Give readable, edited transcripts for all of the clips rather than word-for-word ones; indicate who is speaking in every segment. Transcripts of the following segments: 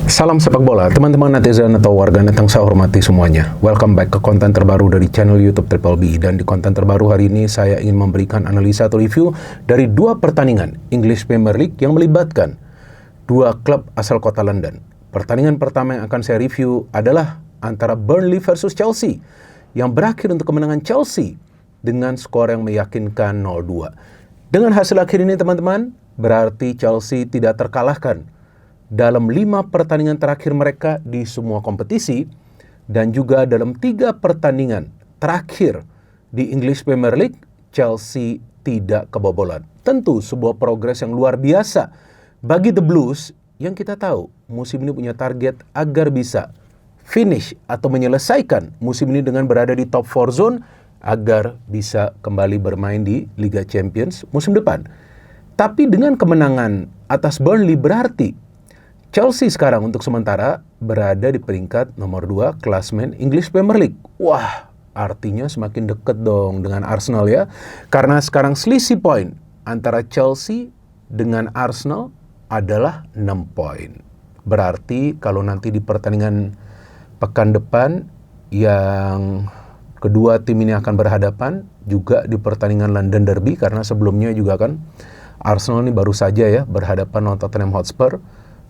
Speaker 1: Salam sepak bola, teman-teman netizen atau warganet yang saya hormati semuanya. Welcome back ke konten terbaru dari channel YouTube Triple B. Dan di konten terbaru hari ini saya ingin memberikan analisa atau review dari dua pertandingan English Premier League yang melibatkan dua klub asal kota London. Pertandingan pertama yang akan saya review adalah antara Burnley versus Chelsea yang berakhir untuk kemenangan Chelsea dengan skor yang meyakinkan 0-2. Dengan hasil akhir ini teman-teman, berarti Chelsea tidak terkalahkan dalam 5 pertandingan terakhir mereka di semua kompetisi dan juga dalam 3 pertandingan terakhir di English Premier League, Chelsea tidak kebobolan. Tentu sebuah progres yang luar biasa bagi The Blues yang kita tahu musim ini punya target agar bisa finish atau menyelesaikan musim ini dengan berada di top 4 zone agar bisa kembali bermain di Liga Champions musim depan. Tapi dengan kemenangan atas Burnley berarti Chelsea sekarang untuk sementara berada di peringkat nomor 2 klasmen English Premier League. Wah, artinya semakin dekat dong dengan Arsenal ya. Karena sekarang selisih poin antara Chelsea dengan Arsenal adalah 6 poin. Berarti kalau nanti di pertandingan pekan depan yang kedua tim ini akan berhadapan juga di pertandingan London Derby, karena sebelumnya juga kan Arsenal ini baru saja ya berhadapan lawan Tottenham Hotspur.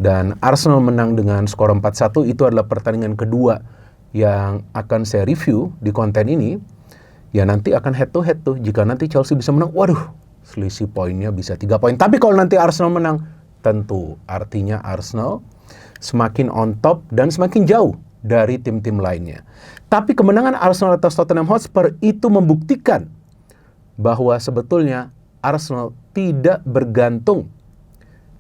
Speaker 1: Dan Arsenal menang dengan skor 4-1. Itu adalah pertandingan kedua yang akan saya review di konten ini. Ya nanti akan head to head tuh. Jika nanti Chelsea bisa menang, waduh, selisih poinnya bisa 3 poin. Tapi kalau nanti Arsenal menang, tentu artinya Arsenal semakin on top dan semakin jauh dari tim-tim lainnya. Tapi kemenangan Arsenal atas Tottenham Hotspur itu membuktikan bahwa sebetulnya Arsenal tidak bergantung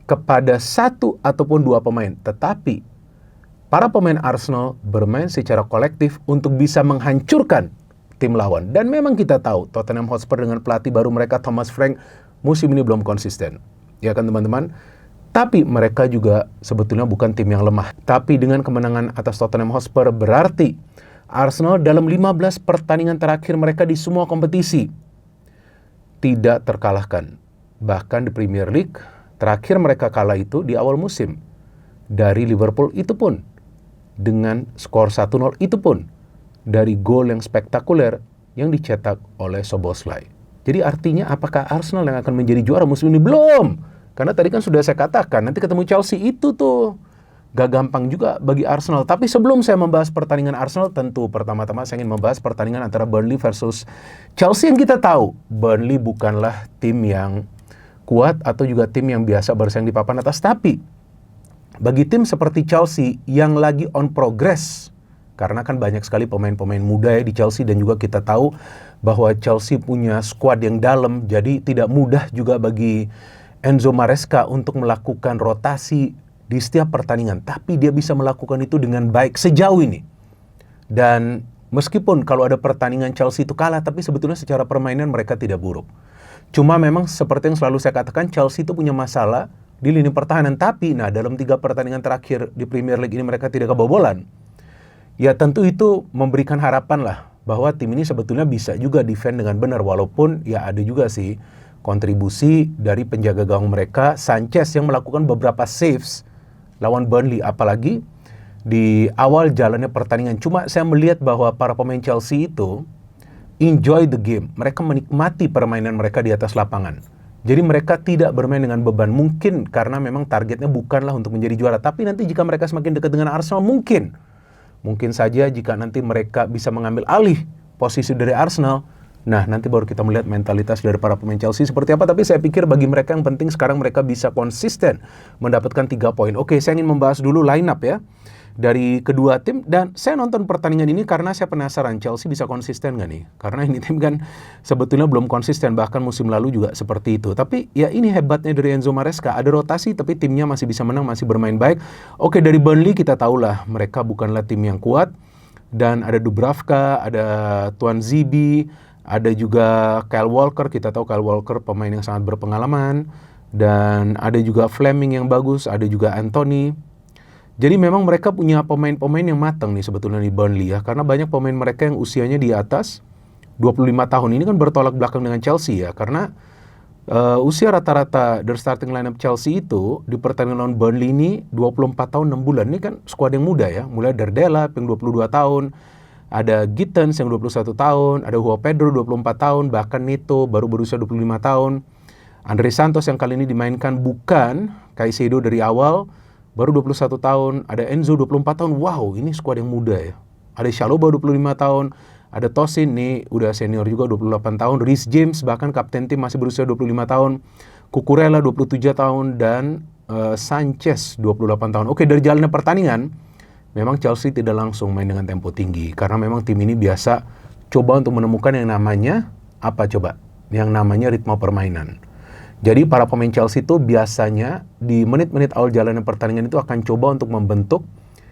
Speaker 1: kepada 1 ataupun 2 pemain, tetapi para pemain Arsenal bermain secara kolektif untuk bisa menghancurkan tim lawan. Dan memang kita tahu Tottenham Hotspur dengan pelatih baru mereka Thomas Frank musim ini belum konsisten, ya kan teman-teman. Tapi mereka juga sebetulnya bukan tim yang lemah. Tapi dengan kemenangan atas Tottenham Hotspur berarti Arsenal dalam 15 pertandingan terakhir mereka di semua kompetisi tidak terkalahkan. Bahkan di Premier League terakhir mereka kalah itu di awal musim dari Liverpool, itu pun dengan skor 1-0, itu pun dari gol yang spektakuler yang dicetak oleh Szoboszlai. Jadi artinya apakah Arsenal yang akan menjadi juara musim ini? Belum. Karena tadi kan sudah saya katakan nanti ketemu Chelsea itu tuh gak gampang juga bagi Arsenal. Tapi sebelum saya membahas pertandingan Arsenal, tentu pertama-tama saya ingin membahas pertandingan antara Burnley versus Chelsea yang kita tahu Burnley bukanlah tim yang kuat atau juga tim yang biasa bersaing di papan atas. Tapi bagi tim seperti Chelsea yang lagi on progress, karena kan banyak sekali pemain-pemain muda ya di Chelsea, dan juga kita tahu bahwa Chelsea punya squad yang dalam, jadi tidak mudah juga bagi Enzo Maresca untuk melakukan rotasi di setiap pertandingan. Tapi dia bisa melakukan itu dengan baik sejauh ini. Dan meskipun kalau ada pertandingan Chelsea itu kalah, tapi sebetulnya secara permainan mereka tidak buruk. Cuma memang seperti yang selalu saya katakan, Chelsea itu punya masalah di lini pertahanan. Tapi dalam 3 pertandingan terakhir di Premier League ini mereka tidak kebobolan. Ya tentu itu memberikan harapan lah bahwa tim ini sebetulnya bisa juga defend dengan benar. Walaupun ya ada juga sih kontribusi dari penjaga gawang mereka, Sanchez, yang melakukan beberapa saves lawan Burnley. Apalagi di awal jalannya pertandingan. Cuma saya melihat bahwa para pemain Chelsea itu enjoy the game. Mereka menikmati permainan mereka di atas lapangan. Jadi mereka tidak bermain dengan beban. Mungkin karena memang targetnya bukanlah untuk menjadi juara. Tapi nanti jika mereka semakin dekat dengan Arsenal, mungkin saja jika nanti mereka bisa mengambil alih posisi dari Arsenal, nah nanti baru kita melihat mentalitas dari para pemain Chelsea seperti apa. Tapi saya pikir bagi mereka yang penting sekarang mereka bisa konsisten mendapatkan 3 poin. Oke, saya ingin membahas dulu line up ya dari kedua tim. Dan saya nonton pertandingan ini karena saya penasaran Chelsea bisa konsisten gak nih? Karena ini tim kan sebetulnya belum konsisten, bahkan musim lalu juga seperti itu. Tapi ya ini hebatnya dari Enzo Maresca, ada rotasi tapi timnya masih bisa menang, masih bermain baik. Oke, dari Burnley kita tahulah mereka bukanlah tim yang kuat. Dan ada Dubravka, ada Tuan Zibi, ada juga Kyle Walker. Kita tahu Kyle Walker pemain yang sangat berpengalaman. Dan ada juga Fleming yang bagus, ada juga Anthony. Jadi memang mereka punya pemain-pemain yang matang nih sebetulnya di Burnley ya. Karena banyak pemain mereka yang usianya di atas 25 tahun. Ini kan bertolak belakang dengan Chelsea ya. Karena Usia rata-rata dari starting lineup Chelsea itu di pertandingan lawan Burnley ini 24 tahun 6 bulan. Ini kan skuad yang muda ya. Mulai dari Delap yang 22 tahun, ada Gittens yang 21 tahun, ada Joao Pedro 24 tahun, bahkan Neto baru berusia 25 tahun. Andre Santos yang kali ini dimainkan bukan Caicedo dari awal, baru 21 tahun. Ada Enzo 24 tahun. Wow, ini skuad yang muda ya. Ada Chalobah 25 tahun. Ada Tosin nih udah senior juga 28 tahun. Reece James bahkan kapten tim masih berusia 25 tahun. Cucurella 27 tahun dan Sanchez 28 tahun. Oke, dari jalannya pertandingan memang Chelsea tidak langsung main dengan tempo tinggi karena memang tim ini biasa coba untuk menemukan yang namanya apa coba? Yang namanya ritme permainan. Jadi para pemain Chelsea itu biasanya di menit-menit awal jalannya pertandingan itu akan coba untuk membentuk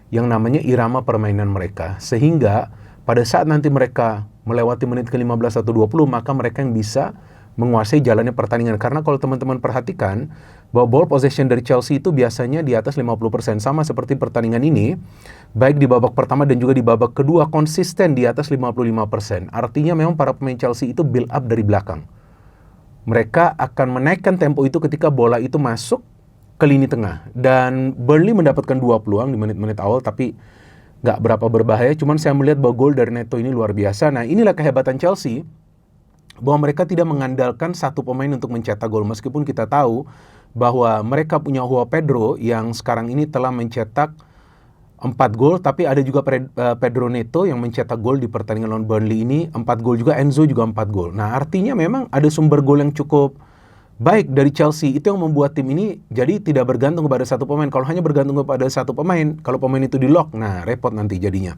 Speaker 1: yang namanya irama permainan mereka sehingga pada saat nanti mereka melewati menit ke-15 atau 20, maka mereka yang bisa menguasai jalannya pertandingan. Karena kalau teman-teman perhatikan, bahwa ball possession dari Chelsea itu biasanya di atas 50%. Sama seperti pertandingan ini, baik di babak pertama dan juga di babak kedua, konsisten di atas 55%. Artinya memang para pemain Chelsea itu build up dari belakang. Mereka akan menaikkan tempo itu ketika bola itu masuk ke lini tengah. Dan Burnley mendapatkan 2 peluang di menit-menit awal, tapi nggak berapa berbahaya, cuman saya melihat bahwa gol dari Neto ini luar biasa. Nah, inilah kehebatan Chelsea, bahwa mereka tidak mengandalkan satu pemain untuk mencetak gol. Meskipun kita tahu bahwa mereka punya Joao Pedro yang sekarang ini telah mencetak 4 gol, tapi ada juga Pedro Neto yang mencetak gol di pertandingan lawan Burnley ini, 4 gol juga, Enzo juga 4 gol. Nah, artinya memang ada sumber gol yang cukup baik dari Chelsea. Itu yang membuat tim ini jadi tidak bergantung kepada satu pemain. Kalau hanya bergantung kepada satu pemain, kalau pemain itu di lock, nah repot nanti jadinya.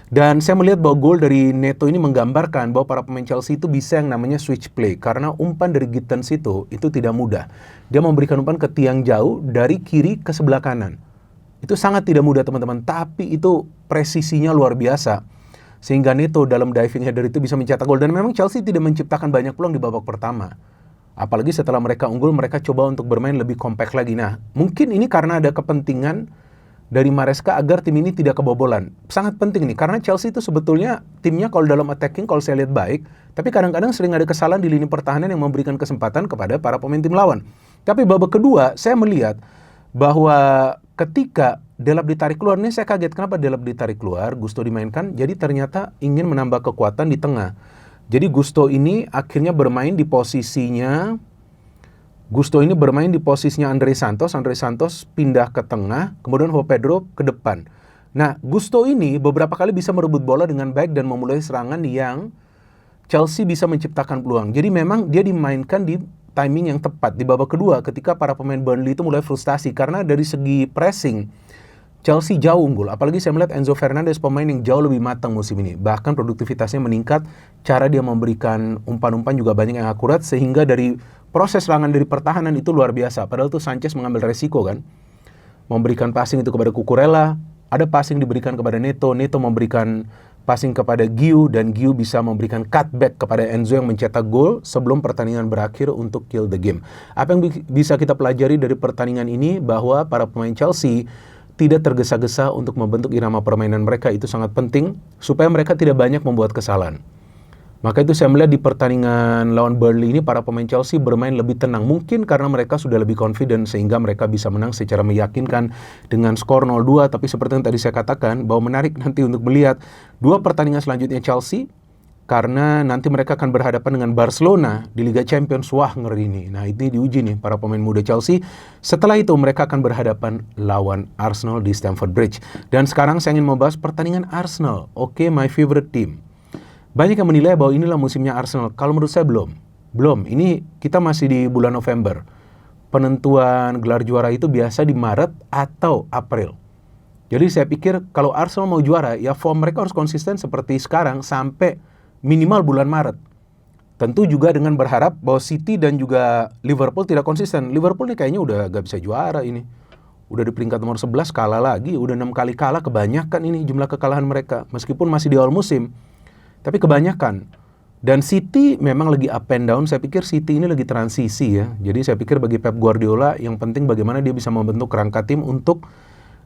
Speaker 1: Dan saya melihat bahwa gol dari Neto ini menggambarkan bahwa para pemain Chelsea itu bisa yang namanya switch play. Karena umpan dari Gittens itu tidak mudah. Dia memberikan umpan ke tiang jauh dari kiri ke sebelah kanan. Itu sangat tidak mudah teman-teman, tapi itu presisinya luar biasa. Sehingga Neto dalam diving header itu bisa mencetak gol. Dan memang Chelsea tidak menciptakan banyak peluang di babak pertama. Apalagi setelah mereka unggul, mereka coba untuk bermain lebih kompak lagi. Nah, mungkin ini karena ada kepentingan dari Maresca agar tim ini tidak kebobolan. Sangat penting nih, karena Chelsea itu sebetulnya timnya kalau dalam attacking, kalau saya lihat baik, tapi kadang-kadang sering ada kesalahan di lini pertahanan yang memberikan kesempatan kepada para pemain tim lawan. Tapi babak kedua, saya melihat bahwa ketika Delap ditarik keluar, ini saya kaget kenapa Delap ditarik keluar, Gusto dimainkan, jadi ternyata ingin menambah kekuatan di tengah. Jadi Gusto ini akhirnya bermain di posisinya Andre Santos. Andre Santos pindah ke tengah, kemudian Joao Pedro ke depan. Nah, Gusto ini beberapa kali bisa merebut bola dengan baik dan memulai serangan yang Chelsea bisa menciptakan peluang. Jadi memang dia dimainkan di timing yang tepat di babak kedua ketika para pemain Burnley itu mulai frustasi karena dari segi pressing Chelsea jauh unggul, apalagi saya melihat Enzo Fernandez pemain yang jauh lebih matang musim ini. Bahkan produktivitasnya meningkat, cara dia memberikan umpan-umpan juga banyak yang akurat, sehingga dari proses serangan dari pertahanan itu luar biasa. Padahal tuh Sanchez mengambil resiko kan, memberikan passing itu kepada Cucurella, ada passing diberikan kepada Neto, Neto memberikan passing kepada Giu, dan Giu bisa memberikan cutback kepada Enzo yang mencetak gol sebelum pertandingan berakhir untuk kill the game. Apa yang bisa kita pelajari dari pertandingan ini, bahwa para pemain Chelsea tidak tergesa-gesa untuk membentuk irama permainan mereka. Itu sangat penting supaya mereka tidak banyak membuat kesalahan. Maka itu saya melihat di pertandingan lawan Burnley ini para pemain Chelsea bermain lebih tenang. Mungkin karena mereka sudah lebih confident sehingga mereka bisa menang secara meyakinkan dengan skor 0-2. Tapi seperti yang tadi saya katakan, bahwa menarik nanti untuk melihat 2 pertandingan selanjutnya Chelsea, karena nanti mereka akan berhadapan dengan Barcelona di Liga Champions. Wah, ngeri nih. Nah, ini diuji nih para pemain muda Chelsea. Setelah itu mereka akan berhadapan lawan Arsenal di Stamford Bridge. Dan sekarang saya ingin membahas pertandingan Arsenal. Oke, my favorite team. Banyak yang menilai bahwa inilah musimnya Arsenal. Kalau menurut saya belum. Ini kita masih di bulan November. Penentuan gelar juara itu biasa di Maret atau April. Jadi saya pikir kalau Arsenal mau juara, ya form mereka harus konsisten seperti sekarang sampai minimal bulan Maret. Tentu juga dengan berharap bahwa City dan juga Liverpool tidak konsisten. Liverpool nih kayaknya udah gak bisa juara ini. Udah di peringkat nomor 11, kalah lagi. Udah 6 kali kalah, kebanyakan ini jumlah kekalahan mereka. Meskipun masih di awal musim, tapi kebanyakan. Dan City memang lagi up and down. Saya pikir City ini lagi transisi ya. Jadi saya pikir bagi Pep Guardiola yang penting bagaimana dia bisa membentuk kerangka tim untuk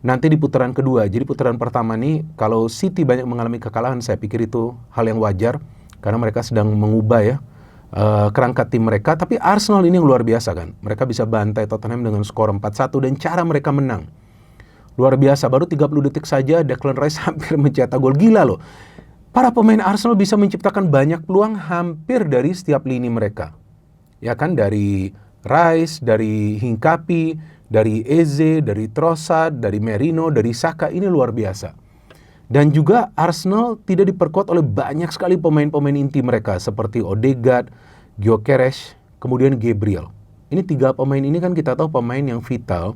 Speaker 1: nanti di putaran kedua. Jadi putaran pertama nih, kalau City banyak mengalami kekalahan, saya pikir itu hal yang wajar. Karena mereka sedang mengubah ya kerangka tim mereka. Tapi Arsenal ini yang luar biasa kan. Mereka bisa bantai Tottenham dengan skor 4-1 dan cara mereka menang luar biasa. Baru 30 detik saja Declan Rice hampir mencetak gol. Gila loh. Para pemain Arsenal bisa menciptakan banyak peluang hampir dari setiap lini mereka. Ya kan, dari Rice, dari Hincapié, dari Eze, dari Trossard, dari Merino, dari Saka. Ini luar biasa. Dan juga Arsenal tidak diperkuat oleh banyak sekali pemain-pemain inti mereka seperti Odegaard, Gyökeres, kemudian Gabriel. Ini 3 pemain ini kan kita tahu pemain yang vital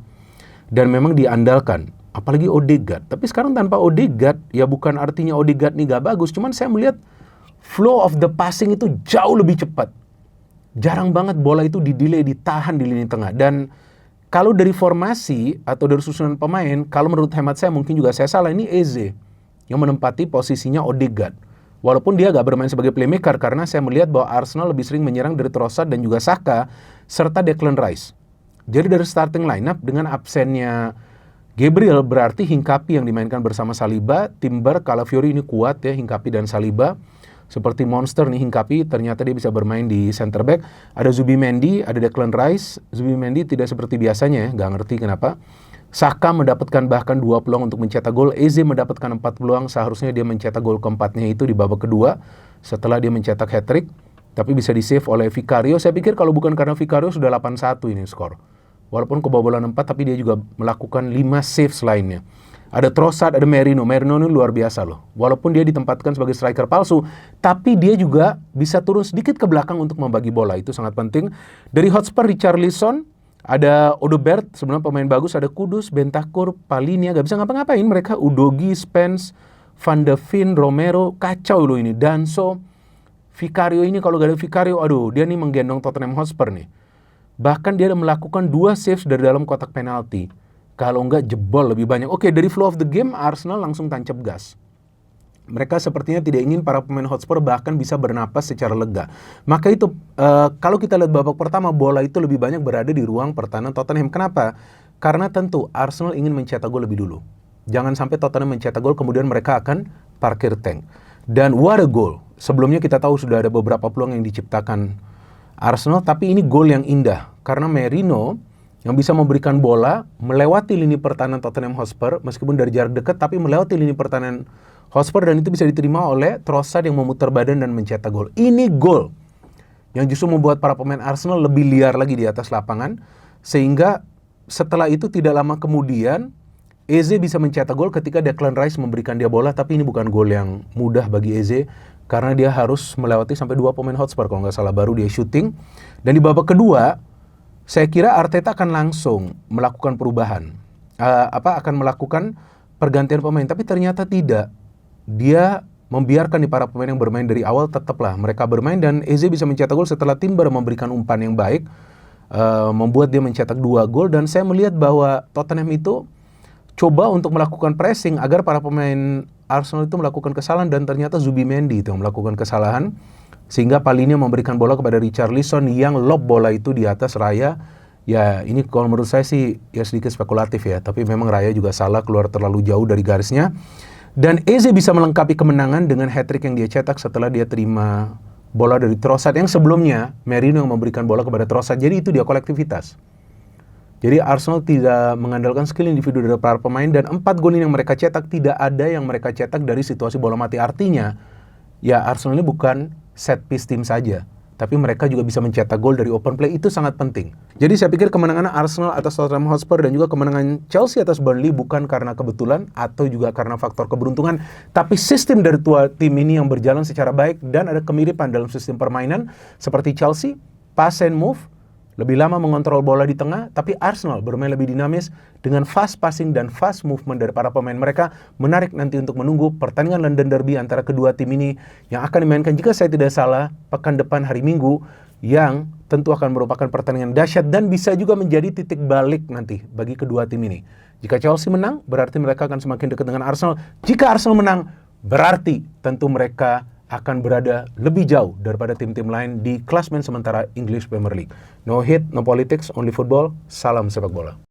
Speaker 1: dan memang diandalkan, apalagi Odegaard. Tapi sekarang tanpa Odegaard, ya bukan artinya Odegaard nih gak bagus, cuman saya melihat flow of the passing itu jauh lebih cepat. Jarang banget bola itu di-delay, ditahan di lini tengah. Dan kalau dari formasi atau dari susunan pemain, kalau menurut hemat saya, mungkin juga saya salah, ini Eze yang menempati posisinya Odegaard. Walaupun dia gak bermain sebagai playmaker, karena saya melihat bahwa Arsenal lebih sering menyerang dari Trossard dan juga Saka, serta Declan Rice. Jadi dari starting lineup dengan absennya Gabriel, berarti Hincapié yang dimainkan bersama Saliba, Timber, Calafiori ini kuat ya, Hincapié dan Saliba. Seperti monster nih Hincapié, ternyata dia bisa bermain di center back. Ada Zubimendi, ada Declan Rice. Zubimendi tidak seperti biasanya ya, gak ngerti kenapa. Saka mendapatkan bahkan 2 peluang untuk mencetak gol. Eze mendapatkan 4 peluang, seharusnya dia mencetak gol keempatnya itu di babak kedua setelah dia mencetak hat-trick, tapi bisa di-save oleh Vicario. Saya pikir kalau bukan karena Vicario sudah 8-1 ini skor. Walaupun kebobolan 4, tapi dia juga melakukan 5 saves lainnya. Ada Trossard, ada Merino. Merino ini luar biasa loh. Walaupun dia ditempatkan sebagai striker palsu, tapi dia juga bisa turun sedikit ke belakang untuk membagi bola. Itu sangat penting. Dari Hotspur, Richarlison, ada Odegaard, sebenarnya pemain bagus. Ada Kudus, Bentancur, Palhinha, gak bisa ngapa-ngapain mereka. Udogie, Spence, Van de Ven, Romero, kacau loh ini. Danso, Vicario ini, kalau gak ada Vicario, aduh, dia nih menggendong Tottenham Hotspur nih. Bahkan dia melakukan 2 saves dari dalam kotak penalti. Kalau enggak jebol lebih banyak. Oke, dari flow of the game, Arsenal langsung tancap gas. Mereka sepertinya tidak ingin para pemain Hotspur bahkan bisa bernapas secara lega. Maka itu, kalau kita lihat babak pertama, bola itu lebih banyak berada di ruang pertahanan Tottenham. Kenapa? Karena tentu Arsenal ingin mencetak gol lebih dulu. Jangan sampai Tottenham mencetak gol, kemudian mereka akan parkir tank. Dan what a goal. Sebelumnya kita tahu sudah ada beberapa peluang yang diciptakan Arsenal, tapi ini gol yang indah. Karena Merino yang bisa memberikan bola melewati lini pertahanan Tottenham Hotspur, meskipun dari jarak dekat, tapi melewati lini pertahanan Hotspur, dan itu bisa diterima oleh Trossard yang memutar badan dan mencetak gol. Ini gol yang justru membuat para pemain Arsenal lebih liar lagi di atas lapangan, sehingga setelah itu tidak lama kemudian Eze bisa mencetak gol ketika Declan Rice memberikan dia bola, tapi ini bukan gol yang mudah bagi Eze, karena dia harus melewati sampai 2 pemain Hotspur, kalau nggak salah, baru dia shooting. Dan di babak kedua, saya kira Arteta akan langsung melakukan perubahan, akan melakukan pergantian pemain, tapi ternyata tidak. Dia membiarkan di para pemain yang bermain dari awal, tetaplah mereka bermain, dan Eze bisa mencetak gol setelah Timber memberikan umpan yang baik, membuat dia mencetak 2 gol. Dan saya melihat bahwa Tottenham itu coba untuk melakukan pressing agar para pemain Arsenal itu melakukan kesalahan, dan ternyata Zubimendi itu yang melakukan kesalahan. Sehingga Palhinha memberikan bola kepada Richarlison yang lob bola itu di atas Raya. Ya ini kalau menurut saya sih ya sedikit spekulatif ya, tapi memang Raya juga salah, keluar terlalu jauh dari garisnya. Dan Eze bisa melengkapi kemenangan dengan hat-trick yang dia cetak setelah dia terima bola dari Trossard, yang sebelumnya Merino yang memberikan bola kepada Trossard. Jadi itu dia kolektivitas. Jadi Arsenal tidak mengandalkan skill individu dari para pemain, dan 4 gol yang mereka cetak tidak ada yang mereka cetak dari situasi bola mati. Artinya ya Arsenal ini bukan set piece tim saja, tapi mereka juga bisa mencetak gol dari open play. Itu sangat penting. Jadi saya pikir kemenangan Arsenal atas Tottenham Hotspur dan juga kemenangan Chelsea atas Burnley bukan karena kebetulan atau juga karena faktor keberuntungan, tapi sistem dari dua tim ini yang berjalan secara baik, dan ada kemiripan dalam sistem permainan. Seperti Chelsea, pass and move, lebih lama mengontrol bola di tengah, tapi Arsenal bermain lebih dinamis dengan fast passing dan fast movement dari para pemain mereka. Menarik nanti untuk menunggu pertandingan London Derby antara kedua tim ini yang akan dimainkan, jika saya tidak salah, pekan depan hari Minggu, yang tentu akan merupakan pertandingan dahsyat dan bisa juga menjadi titik balik nanti bagi kedua tim ini. Jika Chelsea menang, berarti mereka akan semakin dekat dengan Arsenal. Jika Arsenal menang, berarti tentu mereka akan berada lebih jauh daripada tim-tim lain di klasemen sementara English Premier League. No hate, no politics, only football. Salam sepak bola.